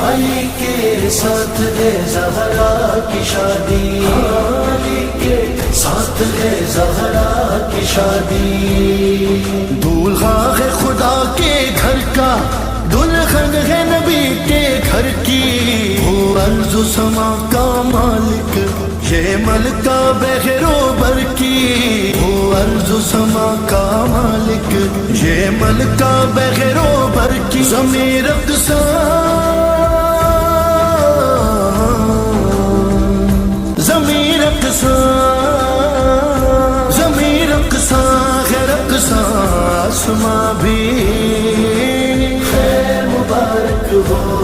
अली के साथ है ज़हरा की शादी, अली के साथ है ज़हरा की शादी। दूल्हा है खुदा के घर का, दुल्हन है नबी के घर की। वो अर्ज़ समा का मालिक, ये मलका बहरोबर की। वो अर्ज़ समा का मालिक, ये मलका बहरोबर की। ज़मीर अक़सा, ज़मीर अक़सा, ज़मीर अक़सा है रक़सा। आसमां भी खैर मुबारक हो।